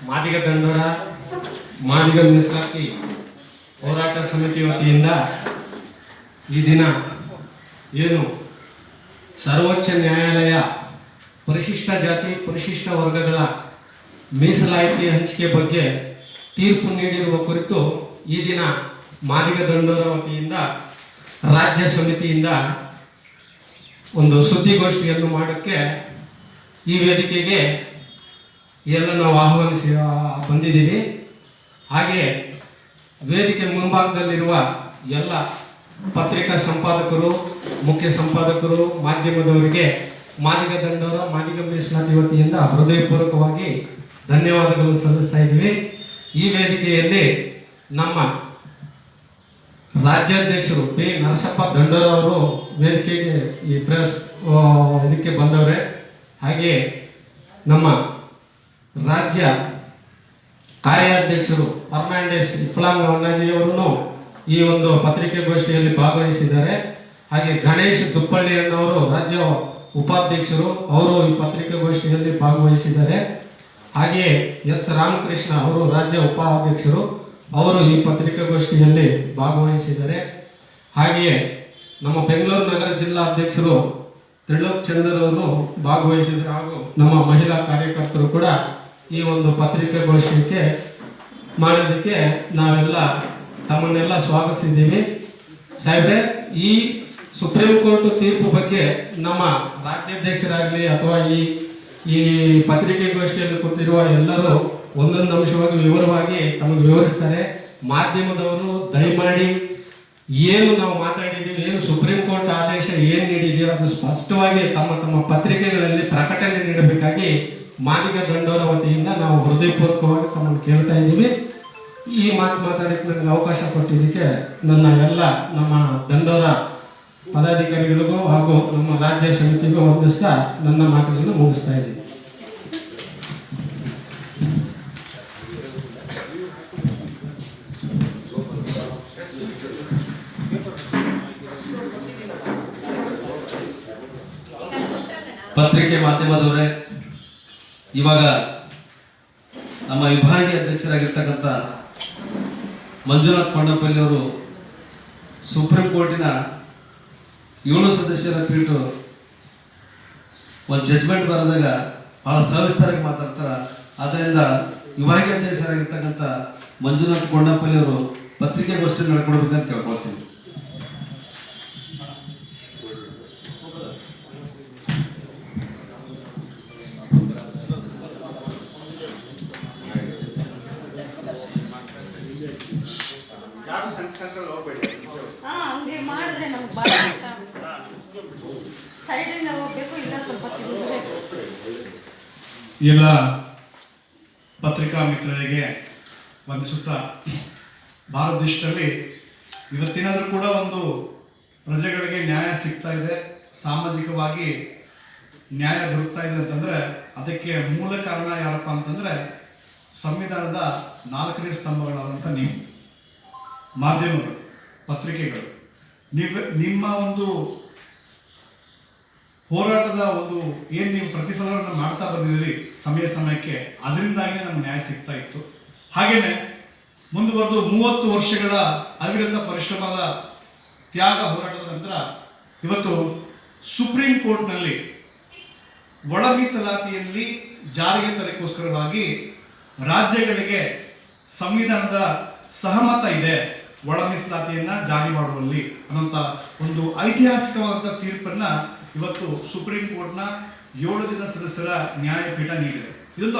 ಮಾದಿಗ ದಂಡೋರ ಮಾದಿಗ ಮೀಸಲಾತಿ ಹೋರಾಟ ಸಮಿತಿ ವತಿಯಿಂದ ಈ ದಿನ ಏನು ಸರ್ವೋಚ್ಚ ನ್ಯಾಯಾಲಯ ಪರಿಶಿಷ್ಟ ಜಾತಿ ಪರಿಶಿಷ್ಟ ವರ್ಗಗಳ ಮೀಸಲಾತಿ ಹಂಚಿಕೆ ಬಗ್ಗೆ ತೀರ್ಪು ನೀಡಿರುವ ಕುರಿತು ಈ ದಿನ ಮಾದಿಗ ದಂಡೋರ ವತಿಯಿಂದ ರಾಜ್ಯ ಸಮಿತಿಯಿಂದ ಒಂದು ಸುದ್ದಿಗೋಷ್ಠಿಯನ್ನು ಮಾಡೋಕ್ಕೆ ಈ ವೇದಿಕೆಗೆ ಎಲ್ಲ ನಾವು ಆಹ್ವಾನಿಸಿ ಬಂದಿದ್ದೀವಿ. ಹಾಗೆ ವೇದಿಕೆ ಮುಂಭಾಗದಲ್ಲಿರುವ ಎಲ್ಲ ಪತ್ರಿಕಾ ಸಂಪಾದಕರು, ಮುಖ್ಯ ಸಂಪಾದಕರು, ಮಾಧ್ಯಮದವರಿಗೆ ಮಾದಿಗ ದಂಡೋರ ಮಾದಿಗ ಮೀಸಲಾತಿ ವತಿಯಿಂದ ಹೃದಯಪೂರ್ವಕವಾಗಿ ಧನ್ಯವಾದಗಳನ್ನು ಸಲ್ಲಿಸ್ತಾ ಇದ್ದೀವಿ. ಈ ವೇದಿಕೆಯಲ್ಲಿ ನಮ್ಮ ರಾಜ್ಯಾಧ್ಯಕ್ಷರು ಬಿ ನರಸಪ್ಪ ದಂಡೋರ ಅವರು ವೇದಿಕೆಗೆ ಈ ಪ್ರೆಸ್ ಇದಕ್ಕೆ ಬಂದವರೇ. ಹಾಗೆ ನಮ್ಮ ರಾಜ್ಯ ಕಾರ್ಯಾಧ್ಯಕ್ಷರು ಫರ್ನಾಂಡಿಸ್ ಇಫ್ಲಾಂಗ್ ಅಣ್ಣಾಜಿಯವರೂ ಈ ಒಂದು ಪತ್ರಿಕೆಗೋಷ್ಠಿಯಲ್ಲಿ ಭಾಗವಹಿಸಿದ್ದಾರೆ. ಹಾಗೆ ಗಣೇಶ್ ದುಪ್ಪಳ್ಳಿಯಣ್ಣವರು ರಾಜ್ಯ ಉಪಾಧ್ಯಕ್ಷರು, ಅವರು ಈ ಪತ್ರಿಕೆಗೋಷ್ಠಿಯಲ್ಲಿ ಭಾಗವಹಿಸಿದ್ದಾರೆ. ಹಾಗೆ ಎಸ್ ರಾಮಕೃಷ್ಣ ಅವರು ರಾಜ್ಯ ಉಪಾಧ್ಯಕ್ಷರು, ಅವರು ಈ ಪತ್ರಿಕಾಗೋಷ್ಠಿಯಲ್ಲಿ ಭಾಗವಹಿಸಿದ್ದಾರೆ. ಹಾಗೆಯೇ ನಮ್ಮ ಬೆಂಗಳೂರು ನಗರ ಜಿಲ್ಲಾ ಅಧ್ಯಕ್ಷರು ತ್ರಿಲೋಕ್ ಚಂದರ್ ಅವರು ಭಾಗವಹಿಸಿದರು. ಹಾಗೂ ನಮ್ಮ ಮಹಿಳಾ ಕಾರ್ಯಕರ್ತರು ಕೂಡ ಈ ಒಂದು ಪತ್ರಿಕಾಗೋಷ್ಠಿಗೆ ಮಾಡೋದಕ್ಕೆ ನಾವೆಲ್ಲ ತಮ್ಮನ್ನೆಲ್ಲ ಸ್ವಾಗತಿಸಿದ್ದೀವಿ. ಸಾಹೇಬ್ರೆ, ಈ ಸುಪ್ರೀಂ ಕೋರ್ಟ್ ತೀರ್ಪು ಬಗ್ಗೆ ನಮ್ಮ ರಾಜ್ಯಾಧ್ಯಕ್ಷರಾಗಲಿ ಅಥವಾ ಈ ಪತ್ರಿಕೆಗೋಷ್ಠಿಯಲ್ಲಿ ಕೂತಿರುವ ಎಲ್ಲರೂ ಒಂದೊಂದು ಅಂಶವಾಗಿ ವಿವರವಾಗಿ ತಮಗೆ ವಿವರಿಸ್ತಾರೆ. ಮಾಧ್ಯಮದವರು ದಯಮಾಡಿ ಏನು ನಾವು ಮಾತಾಡಿದ್ದೀವಿ, ಏನು ಸುಪ್ರೀಂ ಕೋರ್ಟ್ ಆದೇಶ ಏನು ನೀಡಿದೆಯೋ ಅದು ಸ್ಪಷ್ಟವಾಗಿ ತಮ್ಮ ತಮ್ಮ ಪತ್ರಿಕೆಗಳಲ್ಲಿ ಪ್ರಕಟಣೆ ನೀಡಬೇಕಾಗಿ ಮಾದಿಗ ದಂಡೋರ ವತಿಯಿಂದ ನಾವು ಹೃದಯಪೂರ್ವಕವಾಗಿ ತಮ್ಮನ್ನು ಕೇಳ್ತಾ ಇದ್ದೀವಿ. ಈ ಮಾತಾಡೋಕ್ಕೆ ನನಗೆ ಅವಕಾಶ ಕೊಟ್ಟಿದ್ದಕ್ಕೆ ನನ್ನ ಎಲ್ಲ ನಮ್ಮ ದಂಡೋರ ಪದಾಧಿಕಾರಿಗಳಿಗೂ ಹಾಗೂ ನಮ್ಮ ರಾಜ್ಯ ಸಮಿತಿಗೂ ವಂದಿಸ್ತಾ ನನ್ನ ಮಾತುಗಳನ್ನು ಮುಗಿಸ್ತಾ ಇದ್ದೀನಿ. ಪತ್ರಿಕೆ ಮಾಧ್ಯಮದವರೇ, ಇವಾಗ ನಮ್ಮ ವಿಭಾಗೀಯ ಅಧ್ಯಕ್ಷರಾಗಿರ್ತಕ್ಕಂಥ ಮಂಜುನಾಥ್ ಕೊಂಡಪಲ್ಲಿ ಅವರು ಸುಪ್ರೀಂ ಕೋರ್ಟಿನ 7 ಸದಸ್ಯರ ಪೀಠ ಒಂದು ಜಜ್ಮೆಂಟ್ ಬರೆದಾಗ ಭಾಳ ಸವಿಸ್ತಾರವಾಗಿ ಮಾತಾಡ್ತಾರೆ. ಆದ್ದರಿಂದ ವಿಭಾಗೀಯ ಅಧ್ಯಕ್ಷರಾಗಿರ್ತಕ್ಕಂಥ ಮಂಜುನಾಥ್ ಕೊಂಡಪಲ್ಲಿ ಅವರು ಪತ್ರಿಕೆಗೋಷ್ಠಿ ನಡ್ಕೊಡ್ಬೇಕಂತ ಕೇಳ್ಕೊಳ್ತೀನಿ. ಎಲ್ಲ ಪತ್ರಿಕಾ ಮಿತ್ರರಿಗೆ ವಂದಿಸುತ್ತಾ, ಭಾರತ ದೇಶದಲ್ಲಿ ಇವತ್ತಿನಾದರೂ ಕೂಡ ಒಂದು ಪ್ರಜೆಗಳಿಗೆ ನ್ಯಾಯ ಸಿಗ್ತಾ ಇದೆ, ಸಾಮಾಜಿಕವಾಗಿ ನ್ಯಾಯ ದೊರಕ್ತಾ ಇದೆ ಅಂತಂದರೆ ಅದಕ್ಕೆ ಮೂಲ ಕಾರಣ ಯಾರಪ್ಪ ಅಂತಂದರೆ ಸಂವಿಧಾನದ 4ನೇ ಸ್ತಂಭಗಳಾದಂಥ ನೀವು ಮಾಧ್ಯಮಗಳು, ಪತ್ರಿಕೆಗಳು. ನಿಮ್ಮ ಒಂದು ಹೋರಾಟದ ಒಂದು ಏನು ನೀವು ಪ್ರತಿಫಲವನ್ನು ಮಾಡ್ತಾ ಬಂದಿದ್ದೀರಿ ಸಮಯಕ್ಕೆ, ಅದರಿಂದಾಗಿ ನಮ್ಗೆ ನ್ಯಾಯ ಸಿಗ್ತಾ ಇತ್ತು. ಹಾಗೆಯೇ ಮುಂದುವರೆದು 30 ವರ್ಷಗಳ ಅವಿರತ ಪರಿಶ್ರಮದ ತ್ಯಾಗ ಹೋರಾಟದ ನಂತರ ಇವತ್ತು ಸುಪ್ರೀಂ ಕೋರ್ಟ್ನಲ್ಲಿ ಒಳ ಮೀಸಲಾತಿಯಲ್ಲಿ ಜಾರಿಗೆ ತರಕ್ಕೋಸ್ಕರವಾಗಿ ರಾಜ್ಯಗಳಿಗೆ ಸಂವಿಧಾನದ ಸಹಮತ ಇದೆ, ಒಳ ಮೀಸಲಾತಿಯನ್ನು ಜಾರಿ ಮಾಡುವಲ್ಲಿ ಅನ್ನೋಂಥ ಒಂದು ಐತಿಹಾಸಿಕವಾದಂಥ ತೀರ್ಪನ್ನು ಇವತ್ತು ಸುಪ್ರೀಂ ಕೋರ್ಟ್ನ 7 ಜನ ಸದಸ್ಯರ ನ್ಯಾಯಪೀಠ ನೀಡಿದೆ. ಇದೊಂದು